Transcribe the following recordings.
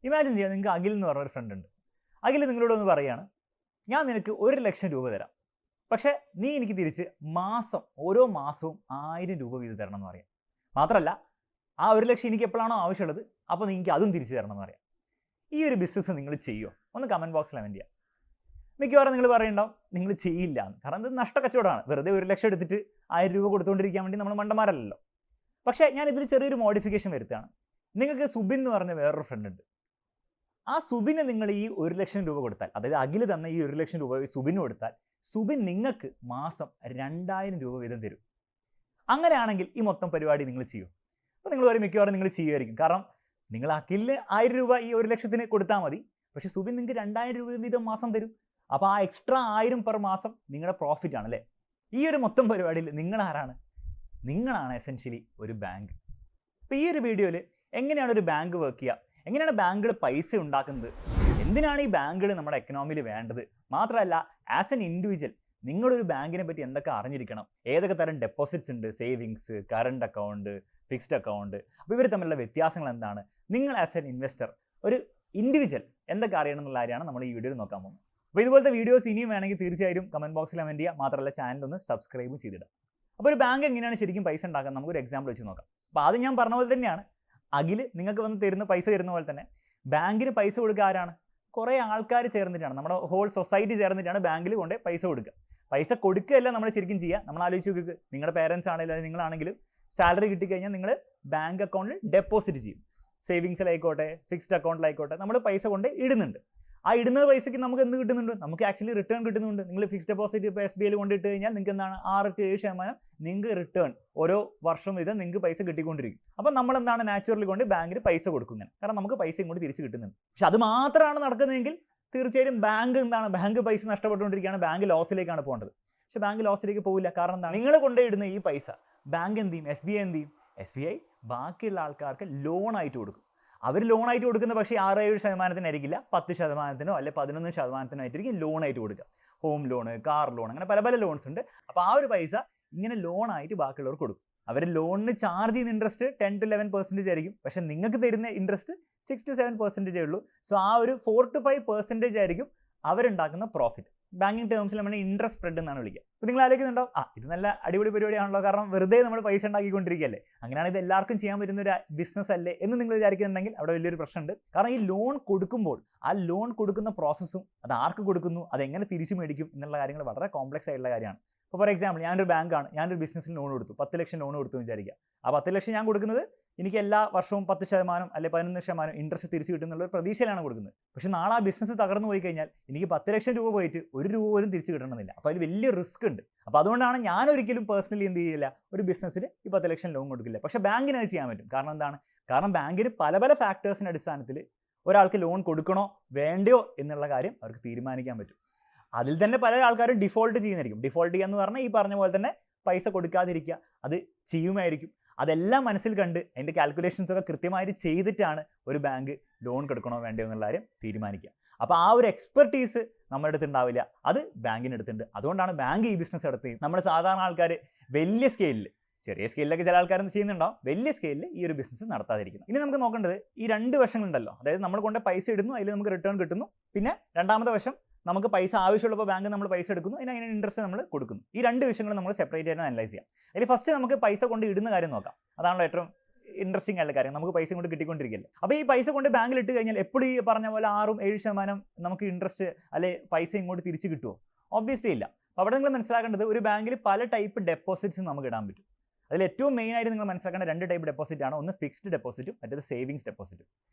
Imagine ചെയ്യാം, നിങ്ങൾക്ക് അഖിൽ എന്ന് പറഞ്ഞൊരു ഫ്രണ്ട് ഉണ്ട്. അഖിൽ നിങ്ങളോട് ഒന്ന് പറയുകയാണ്, ഞാൻ നിനക്ക് 1,00,000 രൂപ തരാം, പക്ഷേ നീ എനിക്ക് തിരിച്ച് ഓരോ മാസവും 1000 രൂപ വീതം തരണം എന്ന് പറയാം. മാത്രമല്ല ആ 1,00,000 എനിക്ക് എപ്പോഴാണോ ആവശ്യമുള്ളത് അപ്പോൾ നിങ്ങൾക്ക് അതും തിരിച്ചു തരണം എന്ന് പറയാം. ഈ ഒരു ബിസിനസ് നിങ്ങൾ ചെയ്യുമോ? ഒന്ന് കമൻറ്റ് ബോക്സിൽ കമൻറ്റ് ചെയ്യാം. മിക്കവാറും നിങ്ങൾ പറയുന്നുണ്ടാവും നിങ്ങൾ ചെയ്യില്ല എന്ന്. കാരണം ഇത് നഷ്ടക്കച്ചവടമാണ്. വെറുതെ 1,00,000 എടുത്തിട്ട് 1000 രൂപ കൊടുത്തുകൊണ്ടിരിക്കാൻ വേണ്ടി നമ്മൾ മണ്ടന്മാരല്ലല്ലോ. പക്ഷേ ഞാൻ ഇതിൽ ചെറിയൊരു മോഡിഫിക്കേഷൻ വരുത്തുകയാണ്. നിങ്ങൾക്ക് സുബിൻ എന്ന് പറഞ്ഞ വേറൊരു ഫ്രണ്ട് ഉണ്ട്. ആ സുബിന് നിങ്ങൾ ഈ 1,00,000 രൂപ കൊടുത്താൽ, അതായത് അഖിൽ തന്ന ഈ 1,00,000 രൂപ സുബിന് കൊടുത്താൽ, സുബിൻ നിങ്ങൾക്ക് മാസം 2000 രൂപ വീതം തരും. അങ്ങനെയാണെങ്കിൽ ഈ മൊത്തം പരിപാടി നിങ്ങൾ ചെയ്യും. അപ്പോൾ നിങ്ങൾ പറയും മിക്കവാറും നിങ്ങൾ ചെയ്യുമായിരിക്കും. കാരണം നിങ്ങൾ അഖിലിന് 1000 രൂപ ഈ 1,00,000 കൊടുത്താൽ മതി, പക്ഷേ സുബിൻ നിങ്ങൾക്ക് 2000 രൂപ വീതം മാസം തരും. അപ്പോൾ ആ എക്സ്ട്രാ 1000 പെർ മാസം നിങ്ങളുടെ പ്രോഫിറ്റ് ആണല്ലേ. ഈ ഒരു മൊത്തം പരിപാടിയിൽ നിങ്ങൾ ആരാണ്? നിങ്ങളാണ് എസെൻഷ്യലി ഒരു ബാങ്ക്. അപ്പോൾ ഈ ഒരു വീഡിയോയിൽ എങ്ങനെയാണ് ഒരു ബാങ്ക് വർക്ക് ചെയ്യുക, എങ്ങനെയാണ് ബാങ്കുകൾ പൈസ ഉണ്ടാക്കുന്നത്, എന്തിനാണ് ഈ ബാങ്കുകൾ നമ്മുടെ എക്കണോമിയിൽ വേണ്ടത്, മാത്രമല്ല ആസ് എൻ ഇൻഡിവിജ്വൽ നിങ്ങളൊരു ബാങ്കിനെ പറ്റി എന്തൊക്കെ അറിഞ്ഞിരിക്കണം, ഏതൊക്കെ തരം ഡെപ്പോസിറ്റ്സ് ഉണ്ട്, savings, current account, fixed account, അപ്പോൾ ഇവർ തമ്മിലുള്ള വ്യത്യാസങ്ങൾ എന്താണ്, നിങ്ങൾ ആസ് എൻ ഇൻവെസ്റ്റർ ഒരു ഇൻഡിവിജ്വൽ എന്തൊക്കെ അറിയണം എന്നുള്ള കാര്യമാണ് നമ്മൾ ഈ വീഡിയോയിൽ നോക്കാൻ പോകുന്നത്. അപ്പോൾ ഇതുപോലത്തെ വീഡിയോസ് ഇനിയും വേണമെങ്കിൽ തീർച്ചയായും കമൻറ്റ് ബോക്സിൽ കമൻറ്റ് ചെയ്യുക. മാത്രമല്ല ചാനൽ ഒന്ന് സബ്സ്ക്രൈബും ചെയ്തിടുക. അപ്പോൾ ഒരു ബാങ്ക് എങ്ങനെയാണ് ശരിക്കും പൈസ ഉണ്ടാക്കാൻ നമുക്കൊരു എക്സാമ്പിൾ വെച്ച് നോക്കാം. അപ്പോൾ ആദ്യം ഞാൻ പറഞ്ഞ പോലെ തന്നെയാണ്, അഖിൽ നിങ്ങൾക്ക് വന്ന് പൈസ തരുന്ന പോലെ തന്നെ ബാങ്കിന് പൈസ കൊടുക്കുക ആരാണ്? കുറേ ആൾക്കാർ ചേർന്നിട്ടാണ്, നമ്മുടെ ഹോൾ സൊസൈറ്റി ചേർന്നിട്ടാണ് ബാങ്കിൽ കൊണ്ട് പൈസ കൊടുക്കുക. പൈസ കൊടുക്കുകയല്ല നമ്മൾ ശരിക്കും ചെയ്യുക. നമ്മൾ ആലോചിച്ച് നോക്കുക, നിങ്ങളുടെ പേരൻസ് ആണെങ്കിലും നിങ്ങളാണെങ്കിലും സാലറി കിട്ടിക്കഴിഞ്ഞാൽ നിങ്ങൾ ബാങ്ക് അക്കൗണ്ടിൽ ഡെപ്പോസിറ്റ് ചെയ്യും. സേവിങ്സിലായിക്കോട്ടെ, ഫിക്സ്ഡ് അക്കൗണ്ടിലായിക്കോട്ടെ, നമ്മൾ പൈസ കൊണ്ട് ഇടുന്നുണ്ട്. ആ ഇടുന്ന പൈസയ്ക്ക് നമുക്ക് എന്ത് കിട്ടുന്നുണ്ട്? നമുക്ക് ആക്ച്വലി റിട്ടേൺ കിട്ടുന്നുണ്ട്. നിങ്ങൾ ഫിക്സ്ഡ് ഡെപ്പോസിറ്റ് ഇപ്പോൾ SBI കൊണ്ടിട്ട് കഴിഞ്ഞാൽ നിങ്ങൾക്ക് എന്താണ് 6-7% നിങ്ങൾക്ക് റിട്ടേൺ ഓരോ വർഷം വീതം നിങ്ങൾക്ക് പൈസ കിട്ടിക്കൊണ്ടിരിക്കും. അപ്പോൾ നമ്മൾ എന്താണ് നാച്ചുറലി കൊണ്ട് ബാങ്കിന് പൈസ കൊടുക്കുന്നത്, കാരണം നമുക്ക് പൈസ ഇങ്ങോട്ട് തിരിച്ച് കിട്ടുന്നുണ്ട്. പക്ഷെ അത് മാത്രമാണ് നടക്കുന്നതെങ്കിൽ തീർച്ചയായും ബാങ്ക് പൈസ നഷ്ടപ്പെട്ടുകൊണ്ടിരിക്കുകയാണ്, ബാങ്ക് ലോസിലേക്കാണ് പോകേണ്ടത്. പക്ഷെ ബാങ്ക് ലോസിലേക്ക് പോകില്ല. കാരണം എന്താണ്? നിങ്ങൾ കൊണ്ടുപോയിടുന്ന ഈ പൈസ ബാങ്ക് എന്ത് ചെയ്യും? SBI എന്ത് ചെയ്യും? SBI ബാക്കിയുള്ള ആൾക്കാർക്ക് ലോണായിട്ട് കൊടുക്കും. അവർ ലോണായിട്ട് കൊടുക്കുന്ന പക്ഷേ 6-7% 10% അല്ലെ 11% ആയിട്ടായിരിക്കും ലോണായിട്ട് കൊടുക്കുക. ഹോം ലോണ്, കാർ ലോൺ, അങ്ങനെ പല പല ലോൺസ് ഉണ്ട്. അപ്പോൾ ആ ഒരു പൈസ ഇങ്ങനെ ലോണായിട്ട് ബാക്കിയുള്ളവർക്ക് കൊടുക്കും. അവർ ലോണിന് ചാർജ് ചെയ്യുന്ന ഇൻട്രസ്റ്റ് 10-11% ആയിരിക്കും. പക്ഷേ നിങ്ങൾക്ക് തരുന്ന ഇൻട്രസ്റ്റ് 6-7% ഉള്ളൂ. സോ ആ ഒരു 4-5% ആയിരിക്കും അവരുണ്ടാക്കുന്ന പ്രോഫിറ്റ്. ബാങ്കിങ് ടേംസിൽ നമ്മൾ ഇൻട്രസ്റ്റ് സ്പ്രെഡ് എന്നാണ് വിളിക്കുക. അപ്പോൾ നിങ്ങൾ ആലോചിക്കുന്നുണ്ടോ, ഇത് നല്ല അടിപൊളി പരിപാടിയാണല്ലോ, കാരണം വെറുതെ നമ്മൾ പൈസ ഉണ്ടാക്കിക്കൊണ്ടിരിക്കുകയല്ലേ, അങ്ങനെയാണ് ഇത് എല്ലാവർക്കും ചെയ്യാൻ പറ്റുന്ന ഒരു ബിസിനസ് അല്ലേ എന്ന് നിങ്ങൾ വിചാരിക്കുന്നുണ്ടെങ്കിൽ അവിടെ വലിയൊരു പ്രശ്നമുണ്ട്. കാരണം ഈ ലോൺ കൊടുക്കുമ്പോൾ ആ ലോൺ കൊടുക്കുന്ന പ്രോസസ്സും അത് ആർക്ക് കൊടുക്കുന്നു, അതെങ്ങനെ തിരിച്ചു മേടിക്കും എന്നുള്ള കാര്യങ്ങൾ വളരെ കോംപ്ലക്സ് ആയിട്ടുള്ള കാര്യമാണ്. ഇപ്പോൾ ഫോർ എക്സാമ്പിൾ ഞാനൊരു ബാങ്കാണ്, ഞാനൊരു ബിസിനസ്സിന് ലോൺ കൊടുത്തു, 10 ലക്ഷം ലോൺ കൊടുത്തു എന്ന് വിചാരിക്കുക. ആ 10 ലക്ഷം ഞാൻ കൊടുക്കുന്നത് എനിക്ക് എല്ലാ വർഷവും 10% അല്ലെ 11% ഇൻട്രസ്റ്റ് തിരിച്ചു കിട്ടുന്നുള്ള പ്രതീക്ഷയിലാണ് കൊടുക്കുന്നത്. പക്ഷേ നാളെ ആ ബിസിനസ് തകർന്നു പോയി കഴിഞ്ഞാൽ എനിക്ക് 10 ലക്ഷം രൂപ പോയിട്ട് 1 രൂപ പോലും തിരിച്ചു കിട്ടണമെന്നില്ല. അപ്പോൾ അതിൽ വലിയ റിസ്ക് ഉണ്ട്. അപ്പോൾ അതുകൊണ്ടാണ് ഞാൻ ഒരിക്കലും പേഴ്സണലി എന്ത് ചെയ്യില്ല, ഒരു ബിസിനസ്സിന് ഈ 10 ലക്ഷം ലോൺ കൊടുക്കില്ല. പക്ഷേ ബാങ്കിന് അത് ചെയ്യാൻ പറ്റും. കാരണം എന്താണ്? കാരണം ബാങ്കിന് പല പല ഫാക്ടേഴ്സിൻ്റെ അടിസ്ഥാനത്തിൽ ഒരാൾക്ക് ലോൺ കൊടുക്കണോ വേണ്ടയോ എന്നുള്ള കാര്യം അവർക്ക് തീരുമാനിക്കാൻ പറ്റും. അതിൽ തന്നെ പല ആൾക്കാരും ഡിഫോൾട്ട് ചെയ്യുന്നതായിരിക്കും. ഡിഫോൾട്ട് ചെയ്യുക എന്ന് പറഞ്ഞാൽ ഈ പറഞ്ഞ പോലെ തന്നെ പൈസ കൊടുക്കാതിരിക്കുക, അത് ചെയ്യുമായിരിക്കും. അതെല്ലാം മനസ്സിൽ കണ്ട് അതിൻ്റെ കാൽക്കുലേഷൻസ് ഒക്കെ കൃത്യമായിട്ട് ചെയ്തിട്ടാണ് ഒരു ബാങ്ക് ലോൺ കൊടുക്കണോ വേണ്ടയോ എന്നുള്ള കാര്യം തീരുമാനിക്കുക. അപ്പോൾ ആ ഒരു എക്സ്പെർട്ടീസ് നമ്മുടെ അടുത്ത് ഉണ്ടാവില്ല, അത് ബാങ്കിൻ്റെ അടുത്തുണ്ട്. അതുകൊണ്ടാണ് ബാങ്ക് ഈ ബിസിനസ് നടത്തി നമ്മുടെ സാധാരണ ആൾക്കാർ വലിയ സ്കെയിലിൽ, ചെറിയ സ്കെയിലൊക്കെ ചില ആൾക്കാരൊന്നും ചെയ്യുന്നുണ്ടാവും, വലിയ സ്കെയിലിൽ ഈ ഒരു ബിസിനസ് നടത്താതിരിക്കുന്നത്. ഇനി നമുക്ക് നോക്കേണ്ടത് ഈ 2 വശങ്ങളുണ്ടല്ലോ. അതായത് നമ്മൾ കൊണ്ട് പൈസ ഇടുന്നു, അതിൽ നമുക്ക് റിട്ടേൺ കിട്ടുന്നു. പിന്നെ രണ്ടാമത്തെ വശം, നമുക്ക് പൈസ ആവശ്യമുള്ളപ്പോൾ ബാങ്ക് നമ്മൾ പൈസ എടുക്കുന്നു, അതിന് ഇൻട്രസ്റ്റ് നമ്മൾ കൊടുക്കുന്നു. ഈ 2 വിഷയങ്ങൾ നമ്മൾ സെപ്പറേറ്റ് ആയിട്ട് അനലൈസ് ചെയ്യാം. അതിൽ ഫസ്റ്റ് നമുക്ക് പൈസ കൊണ്ട് ഇടുന്ന കാര്യം നോക്കാം. അതാണല്ലോ ഏറ്റവും ഇൻട്രസ്റ്റിംഗ് ആയിട്ടുള്ള കാര്യം. നമുക്ക് പൈസ കൊണ്ട് കിട്ടിക്കൊണ്ടിരിക്കില്ല. അപ്പോൾ ഈ പൈസ കൊണ്ട് ബാങ്കിൽ ഇട്ട് കഴിഞ്ഞാൽ എപ്പോഴും ഈ പറഞ്ഞ പോലെ 6-7% നമുക്ക് ഇൻട്രസ്റ്റ് അല്ലെ പൈസ ഇങ്ങോട്ട് തിരിച്ച് കിട്ടുമോ? ഒബ്വിയസ്ലി ഇല്ല. അപ്പോൾ അവിടെ നിങ്ങൾ മനസ്സിലാക്കേണ്ടത്, ഒരു ബാങ്കിൽ പല ടൈപ്പ് ഡെപ്പോസിറ്റ്സ് നമുക്ക് ഇടാൻ പറ്റും. അതിൽ ഏറ്റവും മെയിനായിട്ട് നിങ്ങൾ മനസ്സിലാക്കേണ്ട 2 ടൈപ്പ് ഡെപ്പോസിറ്റ് ആണ്. ഒന്ന് ഫിക്സ്ഡ് ഡെപ്പോസിറ്റും, മറ്റേത് സേവിങ്സ് ഡെപ്പോസിറ്റും.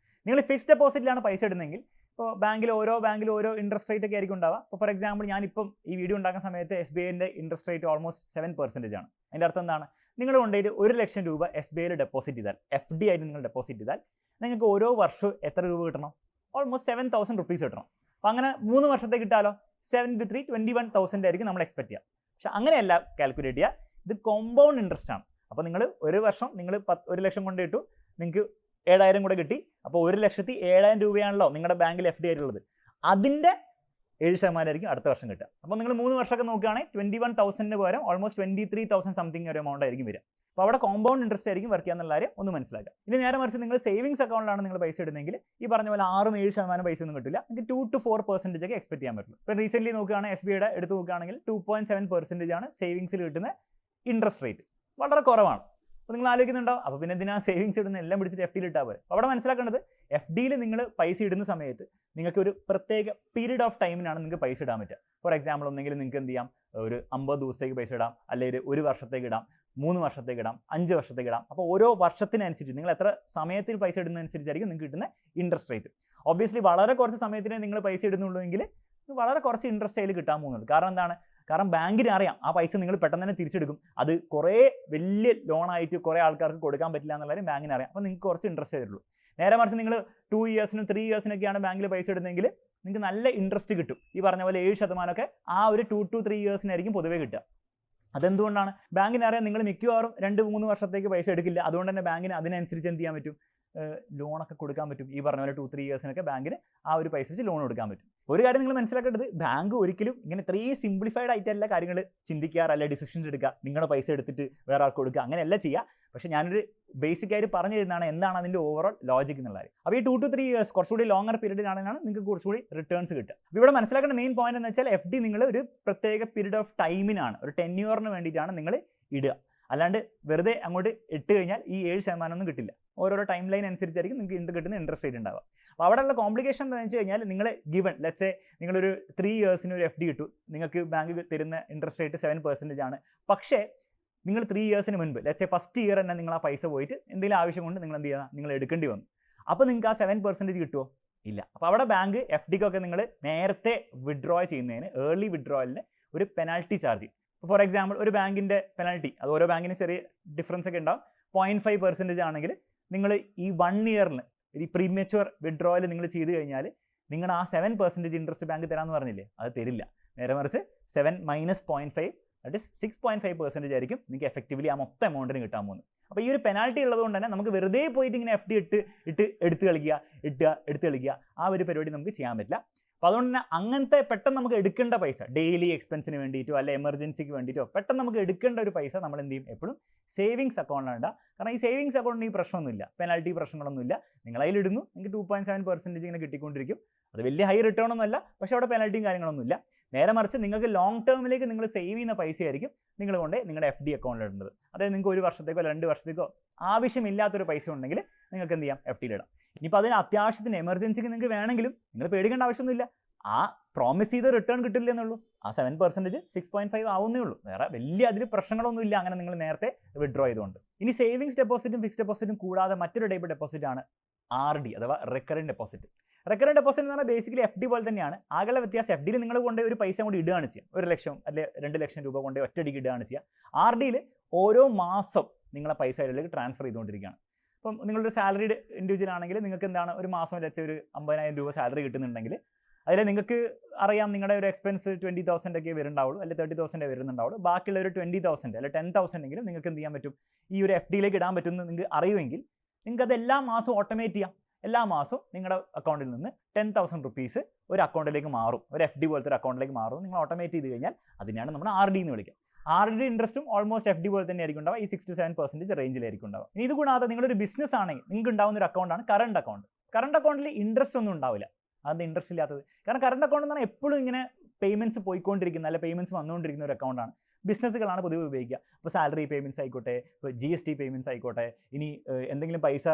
നിങ്ങൾ ഫിക്സ്ഡ് ഡെപ്പോസിറ്റിലാണ് പൈസ ഇടുന്നതെങ്കിൽ ഇപ്പോൾ ഓരോ ബാങ്കിലും ഓരോ ഇൻട്രസ്റ്റ് റേറ്റ് ഒക്കെ ആയിരിക്കും ഉണ്ടാവുക. ഇപ്പോൾ ഫോർ എക്സാമ്പിൾ ഞാനിപ്പം ഈ വീഡിയോ ഉണ്ടാക്കുന്ന സമയത്ത് SBIൻ്റെ ഇൻട്രസ്റ്റ് റേറ്റ് ഓൾമോസ്റ്റ് 7% ആണ്. അതിൻ്റെ അർത്ഥം എന്താണ്? നിങ്ങൾ കൊണ്ടുപോയിട്ട് 1 ലക്ഷം രൂപ SBIയിൽ ഡെപ്പോസിറ്റ് ചെയ്താൽ, FD ആയിട്ട് നിങ്ങൾ ഡെപ്പോസിറ്റ് ചെയ്താൽ നിങ്ങൾക്ക് ഓരോ വർഷവും എത്ര രൂപ കിട്ടണം? ഓൾമോസ്റ്റ് 7,000 റുപ്പീസ് കിട്ടണം. അപ്പോൾ അങ്ങനെ 3 വർഷത്തേക്ക് കിട്ടാലോ 7 × 3 21,000 ആയിരിക്കും നമ്മൾ എക്സ്പെക്ട് ചെയ്യുക. പക്ഷെ അങ്ങനെയല്ല കാൽക്കുലേറ്റ് ചെയ്യുക, ഇത് കോമ്പൗണ്ട് ഇൻട്രസ്റ്റ് ആണ്. അപ്പോൾ നിങ്ങൾ ഒരു വർഷം നിങ്ങൾ 1 ലക്ഷം കൊണ്ട് ഇട്ടു, നിങ്ങൾക്ക് 7,000 കൂടെ കിട്ടി. അപ്പോൾ 1,07,000 രൂപയാണല്ലോ നിങ്ങളുടെ ബാങ്കിൽ FD ആയിട്ടുള്ളത്. അതിൻ്റെ 7% ആയിരിക്കും അടുത്ത വർഷം കിട്ടുക. അപ്പോൾ നിങ്ങൾ 3 വർഷമൊക്കെ നോക്കുകയാണെങ്കിൽ 21,000 പകരം ഓൾമോസ്റ്റ് 23,000 സംതിങ് ഒരു എമൗണ്ട് ആയിരിക്കും വരിക. അപ്പോൾ അവിടെ കോമ്പൗണ്ട് ഇൻട്രസ്റ്റ് ആയിരിക്കും വർക്ക് ചെയ്യാന്നുള്ള കാര്യം ഒന്ന് മനസ്സിലാക്കുക. ഇനി നേരെ മറിച്ച് നിങ്ങൾ സേവിങ്സ് അക്കൗണ്ടിലാണ് നിങ്ങൾ പൈസ ഇടുന്നതെങ്കിൽ ഈ പറഞ്ഞ പോലെ 6-7% പൈസ ഒന്നും കിട്ടില്ല. നിങ്ങൾക്ക് 2-4% ഒക്കെ എക്സ്പെക്ട് ചെയ്യാൻ പറ്റുള്ളൂ. ഇപ്പോൾ റീസെന്റ് നോക്കുകയാണെങ്കിൽ SBIയുടെ എടുത്ത് നോക്കുകയാണെങ്കിൽ 2.7% ആണ് സേവിങ്സിൽ കിട്ടുന്ന ഇൻട്രസ്റ്റ് റേറ്റ്. വളരെ കുറവാണ്. അപ്പോൾ നിങ്ങൾ ആലോചിക്കുന്നുണ്ടാവും, അപ്പോൾ പിന്നെ എന്തിനാ സേവിങ്സ് ഇടുന്ന, എല്ലാം പിടിച്ചിട്ട് FD ഇട്ടാൽ പോലെ. അവിടെ മനസ്സിലാക്കേണ്ടത് FDയിൽ നിങ്ങൾ പൈസ ഇടുന്ന സമയത്ത് നിങ്ങൾക്ക് ഒരു പ്രത്യേക പീരീഡ് ഓഫ് ടൈമിനാണ് നിങ്ങൾക്ക് പൈസ ഇടാൻ പറ്റുക. ഫോർ എക്സാമ്പിൾ ഒന്നെങ്കിൽ നിങ്ങൾക്ക് എന്ത് ചെയ്യാം, ഒരു 50 ദിവസത്തേക്ക് പൈസ ഇടാം, അല്ലെങ്കിൽ 1 വർഷത്തേക്ക് ഇടാം, 3 വർഷത്തേക്ക് ഇടാം, 5 വർഷത്തേക്ക് ഇടാം. അപ്പോൾ ഓരോ വർഷത്തിനനുസരിച്ച് നിങ്ങൾ എത്ര സമയത്തിൽ പൈസ ഇടുന്നതനുസരിച്ചായിരിക്കും നിങ്ങൾക്ക് കിട്ടുന്ന ഇൻട്രസ്റ്റ് റേറ്റ്. ഒബ്വിയസ്ലി വളരെ കുറച്ച് സമയത്തിനെ നിങ്ങൾ പൈസ ഇടുന്നുള്ളൂ എങ്കിൽ വളരെ കുറച്ച് ഇൻട്രസ്റ്റ് അതിൽ കിട്ടാൻ പോകുന്നുള്ളൂ. കാരണം എന്താണ്? കാരണം ബാങ്കിന് അറിയാം ആ പൈസ നിങ്ങൾ പെട്ടെന്ന് തന്നെ തിരിച്ചെടുക്കും. അത് കുറേ വലിയ ലോണായിട്ട് കുറേ ആൾക്കാർക്ക് കൊടുക്കാൻ പറ്റില്ല എന്നുള്ളത് ബാങ്കിന് അറിയാം. അപ്പോൾ നിങ്ങൾക്ക് കുറച്ച് ഇൻട്രസ്റ്റ് തരുള്ളൂ. നേരെ മറിച്ച് നിങ്ങൾ 2 ഇയേഴ്സിനും 3 ഇയേഴ്സിനൊക്കെയാണ് ബാങ്കിൽ പൈസ ഇടുന്നതെങ്കിൽ നിങ്ങൾക്ക് നല്ല ഇൻട്രസ്റ്റ് കിട്ടും. ഈ പറഞ്ഞ പോലെ 7% ആ ഒരു 2 to 3 ഇയേഴ്സിനായിരിക്കും പൊതുവേ കിട്ടുക. അതെന്തുകൊണ്ടാണ്? ബാങ്കിന് അറിയാം നിങ്ങൾ മിക്കവാറും 2-3 വർഷത്തേക്ക് പൈസ എടുക്കില്ല. അതുകൊണ്ട് തന്നെ ബാങ്കിന് അതിനനുസരിച്ച് എന്ത് ചെയ്യാൻ പറ്റും, ലോണൊക്കെ കൊടുക്കാൻ പറ്റും. ഈ പറഞ്ഞ പോലെ 2-3 ഇയേഴ്സിനൊക്കെ ബാങ്കിന് ആ ഒരു പൈസ വെച്ച് ലോൺ കൊടുക്കാൻ പറ്റും. ഒരു കാര്യം നിങ്ങൾ മനസ്സിലാക്കേണ്ടത്, ബാങ്ക് ഒരിക്കലും ഇങ്ങനെ ഇത്രയും സിംപ്ലിഫൈഡ് ആയിട്ടല്ല കാര്യങ്ങൾ ചിന്തിക്കാറ്, അല്ല ഡിസിഷൻസ് എടുക്കുക, നിങ്ങളുടെ പൈസ എടുത്തിട്ട് വേറെ ആൾക്ക് കൊടുക്കുക, അങ്ങനെയല്ല ചെയ്യുക. പക്ഷേ ഞാനൊരു ബേസിക് ആയിട്ട് പറഞ്ഞു തരുന്നതാണ് എന്താണ് അതിൻ്റെ ഓവറോൾ ലോജിക് എന്നുള്ള കാര്യം. അപ്പോൾ ഈ 2 to 3 ഇയേഴ്സ് കുറച്ചുകൂടി ലോങ്ങർ പീരീഡിനാണെന്നാണ് നിങ്ങൾക്ക് കുറച്ചുകൂടി റിട്ടേൺസ് കിട്ടുക. അപ്പോൾ ഇവിടെ മനസ്സിലാക്കേണ്ട മെയിൻ പോയിന്റ് എന്ന് വെച്ചാൽ FD നിങ്ങൾ ഒരു പ്രത്യേക പീരീഡ് ഓഫ് ടൈമിനാണ്, ഒരു ടെന്യൂറിന് വേണ്ടിയിട്ടാണ് നിങ്ങൾ ഇടുക. അല്ലാണ്ട് വെറുതെ അങ്ങോട്ട് ഇട്ട് കഴിഞ്ഞാൽ ഈ 7% ഒന്നും കിട്ടില്ല. ഓരോരോ ടൈം ലൈൻ അനുസരിച്ചായിരിക്കും നിങ്ങൾക്ക് കിട്ടുന്ന ഇൻട്രസ്റ്റ് റേറ്റ് ഉണ്ടാവുക. അപ്പോൾ അവിടെയുള്ള കോംപ്ലിക്കേഷൻ എന്താണെന്ന് വെച്ച് കഴിഞ്ഞാൽ, നിങ്ങൾ ഗിവൺ ലെറ്റ്സ് സേ നിങ്ങളൊരു 3 ഇയേഴ്സിന് ഒരു FD ഇട്ടു, നിങ്ങൾക്ക് ബാങ്ക് തരുന്ന ഇൻട്രസ്റ്റ് റേറ്റ് 7% ആണ്. പക്ഷേ നിങ്ങൾ 3 ഇയേഴ്സിന് മുൻപ് ലെറ്റ്സ് സേ ഫസ്റ്റ് ഇയർ തന്നെ നിങ്ങൾ ആ പൈസ പോയിട്ട് എന്തെങ്കിലും ആവശ്യം കൊണ്ട് നിങ്ങൾ എന്ത് ചെയ്യുക, നിങ്ങൾ എടുക്കേണ്ടി വന്നു. അപ്പോൾ നിങ്ങൾക്ക് ആ 7% കിട്ടുമോ? ഇല്ല. അപ്പോൾ അവിടെ ബാങ്ക് FDക്കൊക്കെ നിങ്ങൾ നേരത്തെ വിഡ്രോ ചെയ്യുന്നതിന്, ഏർലി വിഡ്രോയിലിന് ഒരു പെനാൽറ്റി ചാർജ് ചെയ്യും. ഫോർ എക്സാമ്പിൾ ഒരു ബാങ്കിൻ്റെ പെനാൽറ്റി, അത് ഓരോ ബാങ്കിന് ചെറിയ ഡിഫറൻസ് ഒക്കെ ഉണ്ടാവും. 0.5% ആണെങ്കിൽ നിങ്ങൾ ഈ 1 ഇയറിന് ഈ പ്രീമച്വർ വിഡ്രോയിൽ നിങ്ങൾ ചെയ്ത് കഴിഞ്ഞാൽ നിങ്ങളുടെ ആ 7% ഇൻട്രസ്റ്റ് ബാങ്ക് തരാമെന്ന് പറഞ്ഞില്ലേ, അത് തരില്ല. നേരെ മറിച്ച് 7 - 0.5 ദാറ്റ് ഇസ് 6.5% ആയിരിക്കും നിങ്ങൾക്ക് എഫക്റ്റീവ്ലി ആ മൊത്തം എമൗണ്ടിന് കിട്ടാൻ പോകുന്നത്. അപ്പോൾ ഈ ഒരു പെനാൽറ്റി ഉള്ളതുകൊണ്ട് തന്നെ നമുക്ക് വെറുതെ പോയിട്ട് ഇങ്ങനെ FD എടുത്ത് കളിക്കുക ആ ഒരു പരിപാടി നമുക്ക് ചെയ്യാൻ പറ്റില്ല. അപ്പോൾ അതുകൊണ്ട് തന്നെ അങ്ങനത്തെ പെട്ടെന്ന് നമുക്ക് എടുക്കേണ്ട പൈസ, ഡെയിലി എക്സ്പെൻസിന് വേണ്ടിയിട്ടോ അല്ലെ എമർജൻസിക്ക് വേണ്ടിയിട്ടോ പെട്ടെന്ന് നമുക്ക് എടുക്കേണ്ട ഒരു പൈസ നമ്മൾ എന്ത് ചെയ്യും, എപ്പോഴും സേവിങ്സ് അക്കൗണ്ടിലാണ് ഉണ്ടാകുക. കാരണം ഈ സേവിങ്സ് അക്കൗണ്ടിന് ഈ പ്രശ്നമൊന്നുമില്ല, പെനാൽറ്റി പ്രശ്നങ്ങളൊന്നുമില്ല. നിങ്ങൾ അതിലിടുന്നു, നിങ്ങൾക്ക് 2.7% ഇങ്ങനെ കിട്ടിക്കൊണ്ടിരിക്കും. അത് വലിയ ഹൈ റിട്ടേൺ ഒന്നുമല്ല, പക്ഷേ അവിടെ പെനാൽറ്റിയും കാര്യങ്ങളൊന്നുമില്ല. നേരെ മറിച്ച് നിങ്ങൾക്ക് ലോങ് ടേമിലേക്ക് നിങ്ങൾ സേവ് ചെയ്യുന്ന പൈസയായിരിക്കും നിങ്ങൾ കൊണ്ട് നിങ്ങളുടെ FD അക്കൗണ്ടിൽ ഇടുന്നത്. അതായത് നിങ്ങൾക്ക് 1 വർഷത്തേക്കോ 2 വർഷത്തേക്കോ ആവശ്യമില്ലാത്തൊരു പൈസ ഉണ്ടെങ്കിൽ നിങ്ങൾക്ക് എന്ത് ചെയ്യാം, FD ഇടാം. ഇനിയിപ്പോൾ അതിന് അത്യാവശ്യത്തിന് എമർജൻസിക്ക് നിങ്ങൾക്ക് വേണമെങ്കിലും നിങ്ങൾ പേടിക്കേണ്ട ആവശ്യമൊന്നുമില്ല. ആ പ്രോമിസ് ചെയ്ത് റിട്ടേൺ കിട്ടില്ല എന്നുള്ളൂ. ആ 7% 6.5 ആവുന്നേ ഉള്ളൂ. വേറെ വലിയ അതിൽ പ്രശ്നങ്ങളൊന്നുമില്ല അങ്ങനെ നിങ്ങൾ നേരത്തെ വിഡ്രോ ചെയ്തുകൊണ്ട്. ഇനി സേവിങ്സ് ഡെപ്പോസിറ്റും ഫിക്സ്ഡ് ഡെപ്പോസിറ്റും കൂടാതെ മറ്റൊരു ടൈപ്പ് ഡെപ്പോസിറ്റ് ആണ് RD അഥവാ റെക്കറിംഗ് ഡെപ്പോസിറ്റ്. റെക്കറിംഗ് ഡെപ്പോസിറ്റ് എന്ന് പറഞ്ഞാൽ ബേസിക്കലി FD പോലെ തന്നെയാണ്. ആകെയുള്ള വ്യത്യാസം FDയിൽ നിങ്ങൾ കൊണ്ട് ഒരു പൈസ കൊണ്ട് ഇടുകയാണ് ചെയ്യുക. 1 ലക്ഷം അല്ലെങ്കിൽ 2 ലക്ഷം രൂപ കൊണ്ട് ഒറ്റയടിക്ക് ഇടുകയാണ് ചെയ്യുക. RDയിൽ ഓരോ മാസം നിങ്ങളെ പൈസ അതിലേക്ക് ട്രാൻസ്ഫർ ചെയ്തുകൊണ്ടിരിക്കുകയാണ്. അപ്പം നിങ്ങളൊരു സാലറീഡ് ഇൻഡിവിജ്വൽ ആണെങ്കിൽ നിങ്ങൾക്ക് എന്താണ് ഒരു മാസം വെച്ച് ഒരു 50,000 രൂപ സാലറി കിട്ടുന്നുണ്ടെങ്കിൽ അതിൽ നിങ്ങൾക്ക് അറിയാം നിങ്ങളുടെ ഒരു എക്സ്പെൻസ് 20,000 ഒക്കെ വരുന്നുണ്ടാവുള്ളൂ, അല്ലെങ്കിൽ 30,000 വരുന്നുണ്ടാവുള്ളൂ. ബാക്കിയുള്ള ഒരു 20,000 അല്ലെങ്കിൽ 10,000 എങ്കിലും നിങ്ങൾക്ക് എന്ത് ചെയ്യാൻ പറ്റും, ഈ ഒരു FDയിലേക്ക് ഇടാൻ പറ്റുമെന്ന് നിങ്ങൾക്ക് അറിയുമെങ്കിൽ നിങ്ങൾക്ക് അത് എല്ലാ മാസവും ഓട്ടോമേറ്റ് ചെയ്യാം. എല്ലാ മാസവും നിങ്ങളുടെ അക്കൗണ്ടിൽ നിന്ന് 10,000 റുപ്പീസ് ഒരു അക്കൗണ്ടിലേക്ക് മാറും, ഒരു FD പോലത്തെ ഒരു അക്കൗണ്ടിലേക്ക് മാറും. നിങ്ങൾ ഓട്ടോമേറ്റ് ചെയ്ത് കഴിഞ്ഞാൽ അതിനെയാണ് നമ്മൾ RD എന്ന് വിളിക്കുക. RD ഇൻട്രസ്റ്റും ഓൾമോസ്റ്റ് FD പോലെ തന്നെ ആയിരിക്കും ഉണ്ടാവുക. ഈ 6 to 7% റേഞ്ചിലായിരിക്കും ഉണ്ടാവുക. ഇനി ഇത് കൂടാതെ നിങ്ങളൊരു ബിസിനസ് ആണെങ്കിൽ നിങ്ങൾക്ക് ഉണ്ടാവുന്ന ഒരു അക്കൗണ്ടാണ് കറണ്ട് അക്കൗണ്ട്. കറണ്ട് അക്കൗണ്ടിൽ ഇൻട്രസ്റ്റ് ഒന്നും ഉണ്ടാവില്ല. അത് ഇൻട്രസ്റ്റ് ഇല്ലാത്തത്. കാരണം കറണ്ട് അക്കൗണ്ട് എന്ന് പറഞ്ഞാൽ എപ്പോഴും ഇങ്ങനെ പേയ്മെൻറ്റ്സ് പോയിക്കൊണ്ടിരിക്കുന്ന അല്ലെ പേയ്മെൻറ്റ്സ് വന്നുകൊണ്ടിരിക്കുന്ന ഒരു അക്കൗണ്ടാണ്. ബിസിനസ്സുകളാണ് പൊതുവെ ഉപയോഗിക്കുക. ഇപ്പോൾ സാലറി പേയ്മെൻറ്റ്സ് ആയിക്കോട്ടെ, ഇപ്പോൾ GST പേയ്മെൻറ്റ്സ് ആയിക്കോട്ടെ, ഇനി എന്തെങ്കിലും പൈസ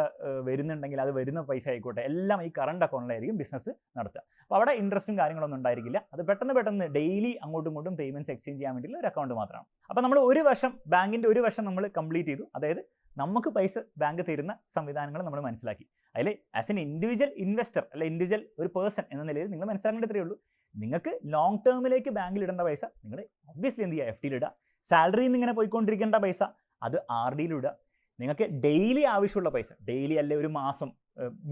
വരുന്നുണ്ടെങ്കിൽ അത് വരുന്ന പൈസ ആയിക്കോട്ടെ, എല്ലാം ഈ കറണ്ട് അക്കൗണ്ടിലായിരിക്കും ബിസിനസ് നടത്തുക. അപ്പോൾ അവിടെ ഇൻട്രസ്റ്റും കാര്യങ്ങളൊന്നും ഉണ്ടായിരിക്കില്ല. അത് പെട്ടെന്ന് ഡെയിലി അങ്ങോട്ടും ഇങ്ങോട്ടും പേയ്മെൻറ്റ്സ് എക്സ്ചേഞ്ച് ചെയ്യാൻ വേണ്ടിയുള്ള ഒരു അക്കൗണ്ട് മാത്രമാണ്. അപ്പോൾ നമ്മൾ ഒരു വർഷം ബാങ്കിൻ്റെ ഒരു വർഷം നമ്മൾ കംപ്ലീറ്റ് ചെയ്തു. അതായത് നമുക്ക് പൈസ ബാങ്ക് തരുന്ന സംവിധാനങ്ങൾ നമ്മൾ മനസ്സിലാക്കി. അതിൽ ആസ് എൻ ഇൻഡിവിജ്വൽ ഇൻവെസ്റ്റർ അല്ലെ ഇൻഡിവിജ്വൽ ഒരു പേഴ്സൺ എന്ന നിലയിൽ നിങ്ങൾ മനസ്സിലാക്കേണ്ടത്രേ ഉള്ളൂ. നിങ്ങൾക്ക് ലോങ് ടേമിലേക്ക് ബാങ്കിൽ ഇടേണ്ട പൈസ നിങ്ങൾ ഒബ്വിയസ്ലി എന്ത് ചെയ്യുക, FDയിൽ ഇടുക. സാലറിയിൽ നിന്ന് ഇങ്ങനെ പോയിക്കൊണ്ടിരിക്കേണ്ട പൈസ അത് RDയിൽ ഇടുക. നിങ്ങൾക്ക് ഡെയിലി ആവശ്യമുള്ള പൈസ, ഡെയിലി അല്ലെ ഒരു മാസം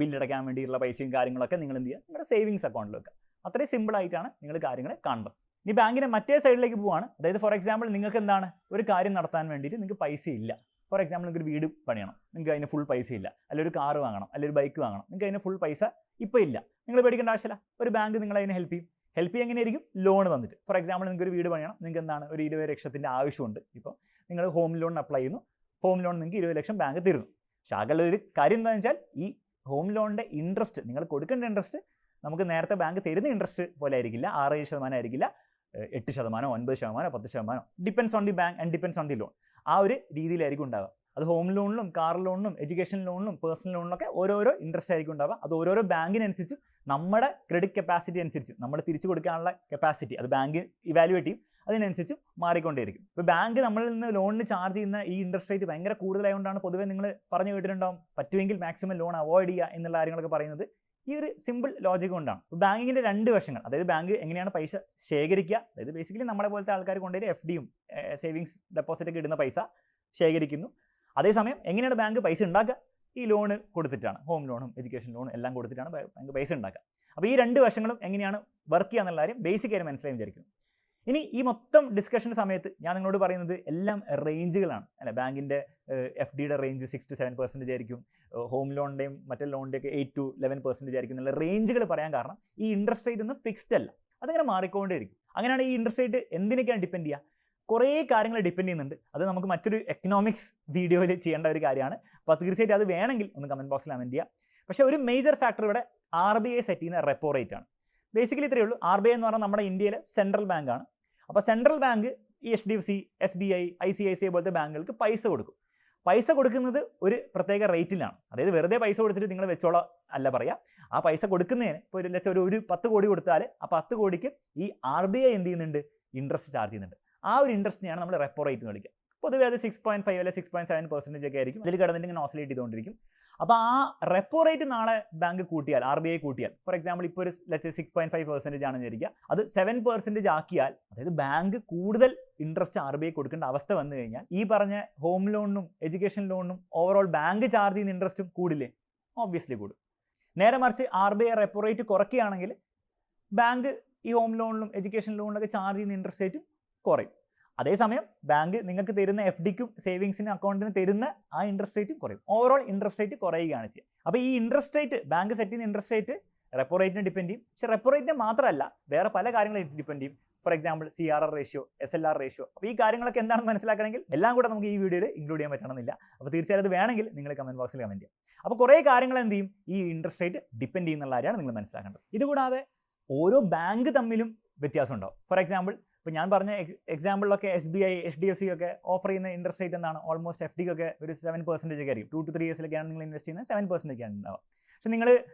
ബില്ലടയ്ക്കാൻ വേണ്ടിയുള്ള പൈസയും കാര്യങ്ങളൊക്കെ നിങ്ങൾ എന്ത് ചെയ്യുക, നിങ്ങളുടെ സേവിങ്സ് അക്കൗണ്ടിൽ വെക്കുക. അത്രയും സിമ്പിളായിട്ടാണ് നിങ്ങൾ കാര്യങ്ങൾ കാണുന്നത്. ഇനി ബാങ്കിൻ്റെ മറ്റേ സൈഡിലേക്ക് പോവുകയാണ്. അതായത് ഫോർ എക്സാമ്പിൾ നിങ്ങൾക്ക് എന്താണ് ഒരു കാര്യം നടത്താൻ വേണ്ടിയിട്ട് നിങ്ങൾക്ക് പൈസ ഇല്ല. ഫോർ എക്സാമ്പിൾ നിങ്ങൾക്ക് ഒരു വീട് പണിയണം, നിങ്ങൾക്ക് അതിന് ഫുൾ പൈസ ഇല്ല. അല്ലെങ്കിൽ ഒരു കാറ് വാങ്ങണം, അല്ലെങ്കിൽ ഒരു ബൈക്ക് വാങ്ങണം, നിങ്ങൾക്ക് അതിന് ഫുൾ പൈസ ഇപ്പോൾ ഇല്ല. നിങ്ങൾ പേടിക്കേണ്ട ആവശ്യമില്ല. ഒരു ബാങ്ക് നിങ്ങളെ അതിന് ഹെൽപ്പ് ചെയ്യും. എങ്ങനെയായിരിക്കും, ലോൺ തന്നിട്ട്. ഫോർ എക്സാമ്പിൾ നിങ്ങൾക്ക് ഒരു വീട് പണിയണം, നിങ്ങൾക്ക് എന്താണ് ഒരു 20 ലക്ഷത്തിൻ്റെ ആവശ്യമുണ്ട്. ഇപ്പോൾ നിങ്ങൾ ഹോം ലോൺ അപ്ലൈ ചെയ്യുന്നു, ഹോം ലോൺ നിങ്ങൾക്ക് 20 ലക്ഷം ബാങ്ക് തരുന്നു. പക്ഷെ ആകെയുള്ള ഒരു കാര്യം എന്താണെന്ന് വെച്ചാൽ ഈ ഹോം ലോണിൻ്റെ ഇൻട്രസ്റ്റ്, നിങ്ങൾ കൊടുക്കേണ്ട ഇൻട്രസ്റ്റ് നമുക്ക് നേരത്തെ ബാങ്ക് തരുന്ന ഇൻട്രസ്റ്റ് പോലെ ആയിരിക്കില്ല. 6-7% ആയിരിക്കില്ല, 8%, 9%, 10%. Depends on the bank and depends on the loan. ആ ഒരു രീതിയിലായിരിക്കും ഉണ്ടാവുക. അത് ഹോം ലോണിലും കാർ ലോണിലും എഡ്യൂക്കേഷൻ ലോണിലും പേഴ്സണൽ ലോണിലൊക്കെ ഓരോരോ ഇൻട്രസ്റ്റ് ആയിരിക്കും ഉണ്ടാവുക. അത് ഓരോരോ ബാങ്കിനനുസരിച്ച് നമ്മുടെ ക്രെഡിറ്റ് കപ്പാസിറ്റി അനുസരിച്ച് നമ്മൾ തിരിച്ചു കൊടുക്കാനുള്ള കപ്പാസിറ്റി അത് ബാങ്ക് ഇവാലുവേറ്റ് ചെയ്യും. അതിനനുസരിച്ച് മാറിക്കൊണ്ടേയിരിക്കും. ഇപ്പോൾ ബാങ്ക് നമ്മളിൽ നിന്ന് ലോണിന് ചാർജ് ചെയ്യുന്ന ഈ ഇൻട്രസ്റ്റ് റേറ്റ് ഭയങ്കര കൂടുതലായതുകൊണ്ടാണ് പൊതുവേ നിങ്ങൾ പറഞ്ഞു കേട്ടിട്ടുണ്ടാവും പറ്റുമെങ്കിൽ മാക്സിമം ലോൺ അവോയ്ഡ് ചെയ്യുക എന്നുള്ള കാര്യങ്ങളൊക്കെ പറയുന്നത് ഈ ഒരു സിമ്പിൾ ലോജിക് കൊണ്ടാണ്. ബാങ്കിൻ്റെ രണ്ട് വശങ്ങൾ, അതായത് ബാങ്ക് എങ്ങനെയാണ് പൈസ ശേഖരിക്കുക, അതായത് ബേസിക്കലി നമ്മളെ പോലത്തെ ആൾക്കാർ കൊണ്ടുപോയി FDയും സേവിങ്സ് ഡെപ്പോസിറ്റ് ഒക്കെ ഇടുന്ന പൈസ ശേഖരിക്കുന്നു. അതേസമയം എങ്ങനെയാണ് ബാങ്ക് പൈസ ഉണ്ടാക്കുക? ഈ ലോണ് കൊടുത്തിട്ടാണ്. ഹോം ലോണും എഡ്യൂക്കേഷൻ ലോണും എല്ലാം കൊടുത്തിട്ടാണ് ബാങ്ക് പൈസ ഉണ്ടാക്കുക. അപ്പോൾ ഈ രണ്ട് വശങ്ങളും എങ്ങനെയാണ് വർക്ക് ചെയ്യുക എന്നുള്ള കാര്യം ബേസിക് ആയിട്ട് മനസ്സിലായി വിചാരിക്കുന്നു. ഇനി ഈ മൊത്തം ഡിസ്കഷൻ സമയത്ത് ഞാൻ നിങ്ങളോട് പറയുന്നത് എല്ലാം റേഞ്ചുകളാണ് അല്ലെ. ബാങ്കിൻ്റെ FDയുടെ റേഞ്ച് 6 to 7% ആയിരിക്കും, ഹോം ലോണിൻ്റെയും മറ്റേ ലോണിൻ്റെയൊക്കെ 8 to 11% ആയിരിക്കും എന്നുള്ള റേഞ്ചുകൾ പറയാൻ കാരണം ഈ ഇൻട്രസ്റ്റ് റേറ്റ് ഒന്നും ഫിക്സ്ഡ് അല്ല, അതിങ്ങനെ മാറിക്കൊണ്ടേയിരിക്കും. അങ്ങനെയാണ് ഈ ഇൻട്രസ്റ്റ് റേറ്റ് എന്തിനൊക്കെയാണ് ഡിപ്പെൻഡ് ചെയ്യുക? കുറേ കാര്യങ്ങൾ ഡിപ്പെൻഡ് ചെയ്യുന്നുണ്ട്. അത് നമുക്ക് മറ്റൊരു എക്കണോമിക്സ് വീഡിയോയിൽ ചെയ്യേണ്ട ഒരു കാര്യമാണ്. അപ്പോൾ തീർച്ചയായിട്ടും അത് വേണമെങ്കിൽ ഒന്ന് കമൻറ്റ് ബോക്സിൽ കമൻറ്റ് ചെയ്യുക. പക്ഷേ ഒരു മേജർ ഫാക്ടർ ഇവിടെ RBI സെറ്റ് ചെയ്യുന്ന റെപ്പോ റേറ്റ് ആണ്. ബേസിക്കലി ഇത്രയേ ഉള്ളൂ. RBI എന്ന് പറഞ്ഞാൽ നമ്മുടെ ഇന്ത്യയിലെ സെൻട്രൽ ബാങ്കാണ്. അപ്പോൾ സെൻട്രൽ ബാങ്ക് ഈ HDFC, SBI, ICICI പോലത്തെ ബാങ്കുകൾക്ക് പൈസ കൊടുക്കും. പൈസ കൊടുക്കുന്നത് ഒരു പ്രത്യേക റേറ്റിലാണ്. അതായത് വെറുതെ പൈസ കൊടുത്തിട്ട് നിങ്ങൾ വെച്ചോളാം അല്ല പറയുക. ആ പൈസ കൊടുക്കുന്നതിന് ഇപ്പോൾ ഒരു 10 കോടി കൊടുത്താൽ ആ 10 കോടിക്ക് ഈ RBI എന്ത് ചെയ്യുന്നുണ്ട്? ഇൻട്രസ്റ്റ് ചാർജ് ചെയ്യുന്നുണ്ട്. ആ ഒരു ഇൻട്രസ്റ്റിനെയാണ് നമ്മൾ റെപ്പോ റേറ്റ് എന്ന് വിളിക്കുക. പൊതുവേ അത് 6.5 അല്ലെങ്കിൽ 6.7% ഒക്കെ ആയിരിക്കും. അതിൽ കിടന്നിട്ട് ഇങ്ങനെ ഓസിലേറ്റ് ചെയ്തുകൊണ്ടിരിക്കും. അപ്പോൾ ആ റെപ്പോ റേറ്റ് നാളെ ബാങ്ക് കൂട്ടിയാൽ, RBI കൂട്ടിയാൽ, ഫോർ എക്സാമ്പിൾ ഇപ്പോൾ ഒരു 6.5% ആണെന്ന് വിചാരിക്കുക, അത് 7% ആക്കിയാൽ, അതായത് ബാങ്ക് കൂടുതൽ ഇൻട്രസ്റ്റ് RBI കൊടുക്കേണ്ട അവസ്ഥ വന്നു കഴിഞ്ഞാൽ ഈ പറഞ്ഞ ഹോം ലോണിനും എഡ്യൂക്കേഷൻ ലോണിനും ഓവറോൾ ബാങ്ക് ചാർജ് ചെയ്യുന്ന ഇൻട്രസ്റ്റും കൂടില്ലേ? ഓബ്വിയസ്ലി കൂടും. നേരെ മറിച്ച് RBI റെപ്പോ റേറ്റ് കുറയ്ക്കുകയാണെങ്കിൽ ബാങ്ക് ഈ ഹോം ലോണിലും എഡ്യൂക്കേഷൻ ലോണിലൊക്കെ ചാർജ് ചെയ്യുന്ന ഇൻട്രസ്റ്റ് റേറ്റും കുറയും. അതേസമയം ബാങ്ക് നിങ്ങൾക്ക് തരുന്ന FDക്കും സേവിങ്സിനും അക്കൗണ്ടിന് തരുന്ന ആ ഇൻട്രസ്റ്റ് റേറ്റും കുറയും. ഓവറോൾ ഇൻട്രസ്റ്റ് റേറ്റ് കുറയുകയാണ് ചെയ്യുക. അപ്പോൾ ഈ ഇൻട്രസ്റ്റ് റേറ്റ്, ബാങ്ക് സെറ്റ് ചെയ്യുന്ന ഇൻട്രസ്റ്റ് റേറ്റ് റെപ്പോ റേറ്റിനെ ഡിപ്പെൻഡ് ചെയ്യും. പക്ഷേ റെപ്പോ റേറ്റിനെ മാത്രമല്ല, വേറെ പല കാര്യങ്ങളും ഡിപ്പെൻഡ് ചെയ്യും. For example CRR ratio, SLR ratio. അപ്പോൾ ഈ കാര്യങ്ങളൊക്കെ എന്താണെന്ന് മനസ്സിലാക്കണമെങ്കിൽ എല്ലാം കൂടെ നമുക്ക് ഈ വീഡിയോയിൽ ഇൻക്ലൂഡ് ചെയ്യാൻ പറ്റണമെന്നില്ല. അപ്പോൾ തീർച്ചയായും അത് വേണമെങ്കിൽ നിങ്ങൾ കമൻറ്റ് ബോക്സിൽ കമൻറ്റ് ചെയ്യാം. അപ്പോൾ കുറേ കാര്യങ്ങൾ എന്ത് ചെയ്യും? ഈ ഇൻട്രസ്റ്റ് റേറ്റ് ഡിപ്പെൻഡ് ചെയ്യുന്നുള്ള കാര്യമാണ് നിങ്ങൾ മനസ്സിലാക്കേണ്ടത്. ഇതുകൂടാതെ ഓരോ ബാങ്ക് തമ്മിലും വ്യത്യാസം ഉണ്ടാവും. ഫോർ എക്സാമ്പിൾ ഇപ്പോൾ ഞാൻ പറഞ്ഞ എക്സാമ്പിളിലൊക്കെ SBI, HDFC ഒക്കെ ഓഫർ ചെയ്യുന്ന ഇൻട്രസ്റ്റ് റേറ്റ് എന്താണ്? ഓൾമോസ്റ്റ് FDക്കൊക്കെ ഒരു 7% ഒക്കെ ആയിരിക്കും. 2 to 3 ഇയേഴ്സിലൊക്കെയാണ് നിങ്ങൾ ഇൻവെസ്റ്റ് ചെയ്യുന്നത്, 7% ഒക്കെയാണ് ഉണ്ടാവുക. പക്ഷെ നിങ്ങൾ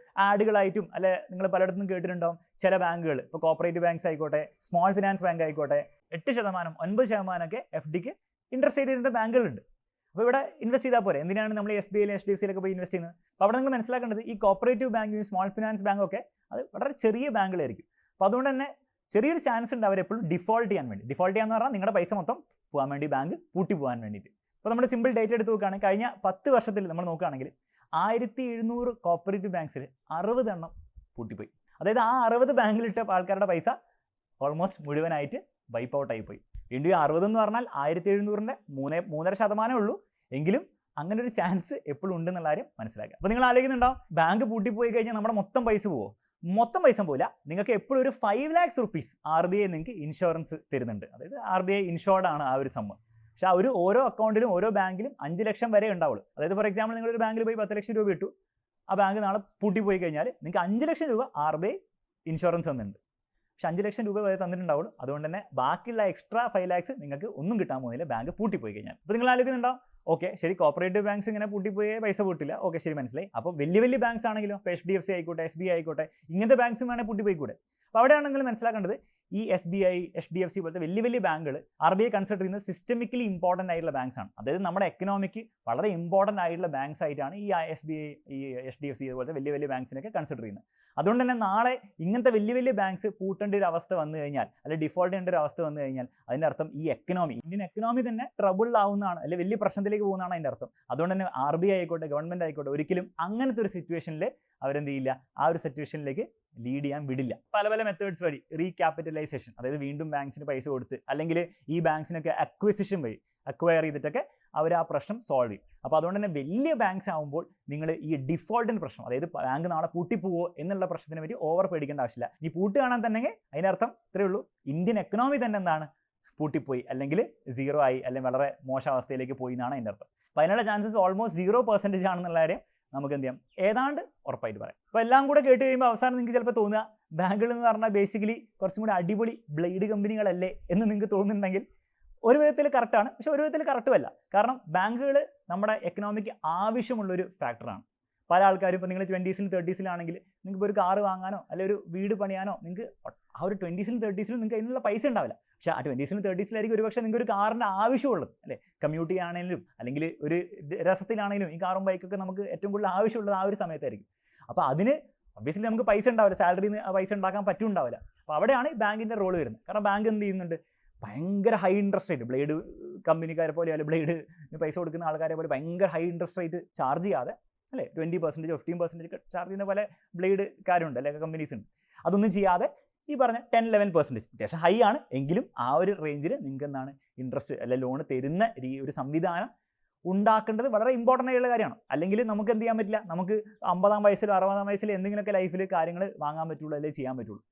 ആഡുകളായിട്ടും അല്ലെ നിങ്ങൾ പലയിടത്തും കേട്ടിട്ടുണ്ടാവും ചില ബാങ്കുകൾ, ഇപ്പോൾ കോപ്പറേറ്റീവ് ബാങ്ക്സ് ആയിക്കോട്ടെ, സ്മോൾ ഫിനാൻസ് ബാങ്ക് ആയിക്കോട്ടെ, 8%, 9% ഒക്കെ FDക്ക് ഇൻട്രസ്റ്റ് റേറ്റ് ചെയ്യുന്ന ബാങ്കുകളുണ്ട്. അപ്പോൾ ഇവിടെ ഇൻവെസ്റ്റ് ചെയ്താൽ പോരെ? എന്തിനാണ് നമ്മൾ SBI, HDFCയിലൊക്കെ പോയി ഇൻവെസ്റ്റ് ചെയ്യുന്നത്? അപ്പോൾ അവിടെ നിങ്ങൾ മനസ്സിലാക്കേണ്ടത് ഈ കോപ്പറേറ്റീവ് ബാങ്കും സ്മോൾ ഫിനാൻസ് ബാങ്കും ഒക്കെ അത് വളരെ ചെറിയ ബാങ്കുകളായിരിക്കും. അപ്പോൾ അതുകൊണ്ട് തന്നെ ചെറിയൊരു ചാൻസ് ഉണ്ട് അവരെപ്പോഴും ഡിഫോൾട്ട് ചെയ്യാൻ വേണ്ടി. ഡിഫോൾട്ട് ചെയ്യാന്ന് പറഞ്ഞാൽ നിങ്ങളുടെ പൈസ മൊത്തം പോകാൻ വേണ്ടി, ബാങ്ക് പൂട്ടി പോകാൻ വേണ്ടിയിട്ട്. അപ്പോൾ നമ്മൾ സിമ്പിൾ ഡേറ്റ എടുത്ത് നോക്കുകയാണെങ്കിൽ കഴിഞ്ഞ 10 വർഷത്തിൽ നമ്മൾ നോക്കുകയാണെങ്കിൽ 1700 കോപ്പറേറ്റീവ് ബാങ്ക്സിൽ 60 എണ്ണം പൂട്ടിപ്പോയി. അതായത് ആ 60 ബാങ്കിലിട്ട ആൾക്കാരുടെ പൈസ ഓൾമോസ്റ്റ് മുഴുവനായിട്ട് വൈപ്പ് ഔട്ട് ആയിപ്പോയി. വീണ്ടും ഈ 60 എന്ന് പറഞ്ഞാൽ 1700ൻ്റെ 3.5% ഉള്ളൂ. എങ്കിലും അങ്ങനെ ഒരു ചാൻസ് എപ്പോഴും ഉണ്ടെന്നുള്ള കാര്യം മനസ്സിലാക്കുക. അപ്പോൾ നിങ്ങൾ ആലോചിക്കുന്നുണ്ടാവും ബാങ്ക് പൂട്ടിപ്പോയി കഴിഞ്ഞാൽ നമ്മുടെ മൊത്തം പൈസ പോവോ? മൊത്തം പൈസ പോയില്ല. നിങ്ങൾക്ക് എപ്പോഴും ഒരു 5 lakhs rupees RBI നിങ്ങൾക്ക് ഇൻഷുറൻസ് തരുന്നുണ്ട്. അതായത് RBI ഇൻഷുർഡ് ആണ് ആ ഒരു സമ്മ്. പക്ഷേ ആ ഓരോ അക്കൗണ്ടിലും ഓരോ ബാങ്കിലും 5 ലക്ഷം വരെ ഉണ്ടാവുള്ളൂ. അതായത് ഫോർ എക്സാമ്പിൾ നിങ്ങളൊരു ബാങ്കിൽ പോയി 10 ലക്ഷം രൂപ ഇട്ടു, ആ ബാങ്ക് നാളെ പൂട്ടിപ്പോയി കഴിഞ്ഞാൽ നിങ്ങൾക്ക് 5 ലക്ഷം രൂപ RBI ഇൻഷുറൻസ് തന്നിട്ടുണ്ട്. പക്ഷേ 5 ലക്ഷം രൂപ വരെ തന്നിട്ടുണ്ടാവുള്ളൂ. അതുകൊണ്ട് തന്നെ ബാക്കിയുള്ള എക്സ്ട്രാ 5 lakhs നിങ്ങൾക്ക് ഒന്നും കിട്ടാൻ പോകുന്നില്ല ബാങ്ക് പൂട്ടിപ്പോയി കഴിഞ്ഞാൽ. അപ്പോൾ നിങ്ങൾ ആലോചിക്കുന്നുണ്ടാവും ഓക്കെ ശരി, കോപ്പറേറ്റീവ് ബാങ്ക്സ് ഇങ്ങനെ പൂട്ടിപ്പോയി പൈസ പൂട്ടില്ല, ഓക്കെ ശരി മനസ്സിലായി. അപ്പോൾ വലിയ ബാങ്ക്സ് ആണെങ്കിലോ, ഇപ്പോൾ HDFC ആയിക്കോട്ടെ, SBI ആയിക്കോട്ടെ, ഇങ്ങനത്തെ ബാങ്ക്സും വേണേൽ പൂട്ടിപ്പോയിക്കൂടെ? അപ്പോൾ അവിടെയാണ് നിങ്ങൾ മനസ്സിലാക്കേണ്ടത് ഈ SBI, HDFC പോലത്തെ വലിയ ബാങ്കുകൾ RBI കൺസിഡർ ചെയ്യുന്നത് സിസ്റ്റമിക്കലി ഇമ്പോർട്ടൻ്റ് ആയിട്ടുള്ള ബാങ്ക്സ് ആണ്. അതായത് നമ്മുടെ എക്കണോമിക്ക് വളരെ ഇമ്പോർട്ടൻ്റ് ആയിട്ടുള്ള ബാങ്ക്സ് ആയിട്ടാണ് ഈ SBI, ഈ HDFC പോലത്തെ വലിയ ബാങ്ക്സിനൊക്കെ കൺസിഡർ ചെയ്യുന്നത്. അതുകൊണ്ട് തന്നെ നാളെ ഇങ്ങനത്തെ വലിയ ബാങ്ക്സ് പൂട്ടേണ്ട ഒരു അവസ്ഥ വന്നു കഴിഞ്ഞാൽ, അല്ലെങ്കിൽ ഡിഫോൾട്ട് ചെയ്യേണ്ട ഒരു അവസ്ഥ വന്നു കഴിഞ്ഞാൽ അതിൻ്റെ അർത്ഥം ഈ ഇന്ത്യൻ എക്കണോമി തന്നെ ട്രബിളിലാവുന്നതാണ്, അല്ലെങ്കിൽ വലിയ പ്രശ്നത്തിലേക്ക് പോകുന്നതാണ് അതിൻ്റെ അർത്ഥം. അതുകൊണ്ട് തന്നെ RBI ആയിക്കോട്ടെ, ഗവൺമെൻറ് ആയിക്കോട്ടെ, ഒരിക്കലും അങ്ങനത്തെ ഒരു സിറ്റുവേഷനിൽ അവരെന്ത് ചെയ്യില്ല, ആ ഒരു സിറ്റുവേഷനിലേക്ക് ലീഡ് ചെയ്യാൻ വിടില്ല. പല മെത്തേഡ്സ് വഴി റീക്യാപിറ്റലൈസേഷൻ, അതായത് വീണ്ടും ബാങ്ക്സിന് പൈസ കൊടുത്ത്, അല്ലെങ്കിൽ ഈ ബാങ്ക്സിനൊക്കെ അക്വിസിഷൻ വഴി അക്വയർ ചെയ്തിട്ടൊക്കെ അവർ ആ പ്രശ്നം സോൾവ് ചെയ്യും. അപ്പോൾ അതുകൊണ്ട് തന്നെ വലിയ ബാങ്ക്സ് ആകുമ്പോൾ നിങ്ങൾ ഈ ഡിഫോൾട്ടിൻ്റെ പ്രശ്നം, അതായത് ബാങ്ക് നാളെ പൂട്ടിപ്പോവോ എന്നുള്ള പ്രശ്നത്തിനെ പറ്റി ഓവർ പേടിക്കേണ്ട ആവശ്യമില്ല. ഈ പൂട്ട് കാണാൻ തന്നെ അതിൻ്റെ അർത്ഥം ഇത്രയേ ഉള്ളൂ, ഇന്ത്യൻ എക്കണോമി തന്നെ എന്താണ് പൂട്ടിപ്പോയി, അല്ലെങ്കിൽ 0 ആയി, അല്ലെങ്കിൽ വളരെ മോശം അവസ്ഥയിലേക്ക് പോയി എന്നാണ് അതിൻ്റെ അർത്ഥം. അപ്പോൾ അതിനുള്ള ചാൻസസ് ഓൾമോസ്റ്റ് 0% ആണെന്നുള്ള കാര്യം നമുക്ക് എന്ത് ചെയ്യാം ഏതാണ്ട് ഉറപ്പായിട്ട് പറയാം. അപ്പോൾ എല്ലാം കൂടെ കേട്ട് കഴിയുമ്പോൾ അവസാനം നിങ്ങൾക്ക് ചിലപ്പോൾ തോന്നുക ബാങ്കുകൾ എന്ന് പറഞ്ഞാൽ ബേസിക്കലി കുറച്ചും കൂടി അടിപൊളി ബ്ലേഡ് കമ്പനികളല്ലേ എന്ന് നിങ്ങൾക്ക് തോന്നുന്നുണ്ടെങ്കിൽ ഒരു വിധത്തിൽ കറക്റ്റാണ്, പക്ഷെ ഒരു വിധത്തിൽ കറക്റ്റുമല്ല. കാരണം ബാങ്കുകൾ നമ്മുടെ എക്കണോമിക്ക് ആവശ്യമുള്ളൊരു ഫാക്ടറാണ്. പല ആൾക്കാരും ഇപ്പോൾ നിങ്ങൾ 20s 30s നിങ്ങൾക്ക് ഒരു കാറ് വാങ്ങാനോ അല്ലെങ്കിൽ ഒരു വീട് പണിയാനോ നിങ്ങൾക്ക് ആ ഒരു 20s 30s നിങ്ങൾക്ക് അതിനുള്ള പൈസ ഉണ്ടാവില്ല. പക്ഷേ ആ 20s 30s ഒരുപക്ഷെ നിങ്ങൾക്ക് ഒരു കാറിൻ്റെ ആവശ്യമുള്ളത് അല്ലേ, കമ്മ്യൂട്ട് ചെയ്യാണെങ്കിലും അല്ലെങ്കിൽ ഒരു രസത്തിലാണെങ്കിലും ഈ കാറും ബൈക്കൊക്കെ നമുക്ക് ഏറ്റവും കൂടുതൽ ആവശ്യമുള്ളത് ആ ഒരു സമയത്തായിരിക്കും. അപ്പോൾ അതിന് ഒബ്വിയസ്ലി നമുക്ക് പൈസ ഉണ്ടാവില്ല, സാലറിയിൽ നിന്ന് പൈസ ഉണ്ടാക്കാൻ പറ്റുണ്ടാവില്ല. അപ്പോൾ അവിടെയാണ് ബാങ്കിൻ്റെ റോൾ വരുന്നത്. കാരണം ബാങ്ക് എന്ത് ചെയ്യുന്നുണ്ട്, ഭയങ്കര ഹൈ ഇൻട്രസ്റ്റ് റേറ്റ്, ബ്ലേഡ് കമ്പനിക്കാരെ പോലെ അല്ലെങ്കിൽ ബ്ലേഡ് പൈസ കൊടുക്കുന്ന ആൾക്കാരെ പോലെ ഭയങ്കര ഹൈ ഇൻട്രസ്റ്റ് റേറ്റ് ചാർജ് ചെയ്യാതെ അല്ലേ 20% 15% ചാർജ് ചെയ്യുന്ന പോലെ ബ്ലേഡുകാരുണ്ട് അല്ലെങ്കിൽ കമ്പനീസ് ഉണ്ട്. അതൊന്നും ചെയ്യാതെ ഈ പറഞ്ഞ 10-11% അത്യാവശ്യം ഹൈ ആണ് എങ്കിലും ആ ഒരു റേഞ്ചിൽ നിങ്ങൾക്ക് എന്താണ് ഇൻട്രസ്റ്റ് അല്ലെ ലോൺ തരുന്ന ഒരു സംവിധാനം ഉണ്ടാക്കേണ്ടത് വളരെ ഇമ്പോർട്ടൻ്റ് ആയിട്ടുള്ള കാര്യമാണ്. അല്ലെങ്കിൽ നമുക്ക് എന്ത് ചെയ്യാൻ പറ്റില്ല, നമുക്ക് 50-ാം വയസ്സിലോ 60-ാം വയസ്സിലോ എന്തെങ്കിലുമൊക്കെ ലൈഫിൽ കാര്യങ്ങൾ വാങ്ങാൻ പറ്റുള്ളൂ അല്ലെങ്കിൽ ചെയ്യാൻ പറ്റുള്ളൂ.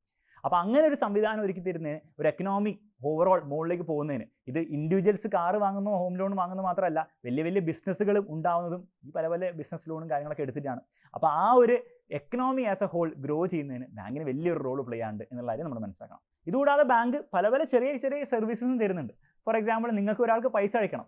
അപ്പോൾ അങ്ങനെ ഒരു സംവിധാനം ഒരുക്കി തരുന്നതിന് ഒരു എക്കണോമി ഓവറോൾ മുകളിലേക്ക് പോകുന്നതിന് ഇത് ഇൻഡിവിജ്വൽസ് കാറ് വാങ്ങുന്നോ ഹോം ലോൺ വാങ്ങുന്നത് മാത്രമല്ല വലിയ വലിയ ബിസിനസ്സുകളും ഉണ്ടാവുന്നതും ഈ പല പല ബിസിനസ് ലോണും കാര്യങ്ങളൊക്കെ എടുത്തിട്ടാണ്. അപ്പോൾ ആ ഒരു economy as a whole grow ചെയ്യുന്നതിന് ബാങ്കിന് വലിയൊരു റോൾ പ്ലേ ചെയ്യുന്നുണ്ട് എന്നുള്ള കാര്യം നമ്മൾ മനസ്സിലാക്കണം. ഇതുകൂടാതെ ബാങ്ക് പല പല ചെറിയ ചെറിയ സർവീസസും തരുന്നുണ്ട്. ഫോർ എക്സാമ്പിൾ നിങ്ങൾക്ക് ഒരാൾക്ക് പൈസ അയക്കണം,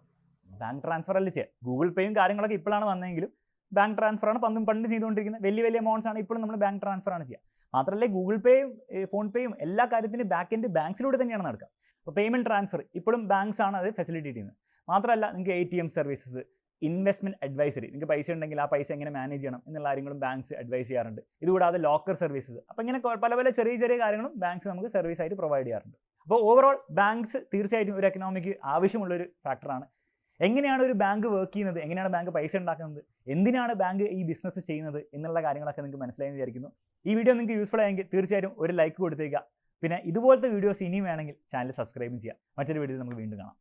ബാങ്ക് ട്രാൻസ്ഫർ അല്ലേ ചെയ്യുക. ഗൂഗിൾ പേയും കാര്യങ്ങളൊക്കെ ഇപ്പോഴാണ് വന്നതെങ്കിലും ബാങ്ക് ട്രാൻസ്ഫറാണ് പണ്ട് ചെയ്തുകൊണ്ടിരിക്കുന്നത്. വലിയ വലിയ എമൗണ്ട്സ് ആണ് ഇപ്പോഴും നമ്മൾ ബാങ്ക് ട്രാൻസ്ഫറാണ് ചെയ്യുക. മാത്രമല്ല ഗൂഗിൾ പേയും ഫോൺ പേയും എല്ലാ കാര്യത്തിനും ബാക്ക് എൻഡ് ബാങ്ക്സിലൂടെ തന്നെയാണ് നടക്കുക. അപ്പോൾ പേയ്മെൻറ്റ് ട്രാൻസ്ഫർ ഇപ്പോഴും ബാങ്ക്സ് ആണ് അത് ഫെസിലിറ്റേറ്റ് ചെയ്യുന്നത്. മാത്രമല്ല നിങ്ങൾക്ക് ATM സർവീസസ്, ഇൻവെസ്റ്റ്മെൻറ്റ് അഡ്വൈസറി, നിങ്ങൾക്ക് പൈസ ഉണ്ടെങ്കിൽ ആ പൈസ എങ്ങനെ മാനേജ് ചെയ്യണം എന്നുള്ള കാര്യങ്ങളും ബാങ്ക്സ് അഡ്വൈസ് ചെയ്യാറുണ്ട്. ഇതുകൂടാതെ ലോക്കർ സർവീസസ്, അപ്പോൾ ഇങ്ങനെ പല പല ചെറിയ ചെറിയ കാര്യങ്ങളും ബാങ്ക്സ് നമുക്ക് സർവീസ് ആയിട്ട് പ്രൊവൈഡ് ചെയ്യാറുണ്ട്. അപ്പോൾ ഓവറോൾ ബാങ്ക്സ് തീർച്ചയായിട്ടും ഒരു എക്കണോമിക്ക് ആവശ്യമുള്ളൊരു ഫാക്ടറാണ്. എങ്ങനെയാണ് ഒരു ബാങ്ക് വർക്ക് ചെയ്യുന്നത്, എങ്ങനെയാണ് ബാങ്ക് പൈസ ഉണ്ടാക്കുന്നത്, എന്തിനാണ് ബാങ്ക് ഈ ബിസിനസ് ചെയ്യുന്നത് എന്നുള്ള കാര്യങ്ങളൊക്കെ നിങ്ങൾക്ക് മനസ്സിലായെന്ന് വിചാരിക്കുന്നു. ഈ വീഡിയോ നിങ്ങൾക്ക് യൂസ്ഫുൾ ആയെങ്കിൽ തീർച്ചയായിട്ടും ഒരു ലൈക്ക് കൊടുത്തേക്കുക. പിന്നെ ഇതുപോലത്തെ വീഡിയോസ് ഇനിയും വേണമെങ്കിൽ ചാനൽ സബ്സ്ക്രൈബും ചെയ്യുക. മറ്റൊരു വീഡിയോയിൽ നമുക്ക് വീണ്ടും കാണാം.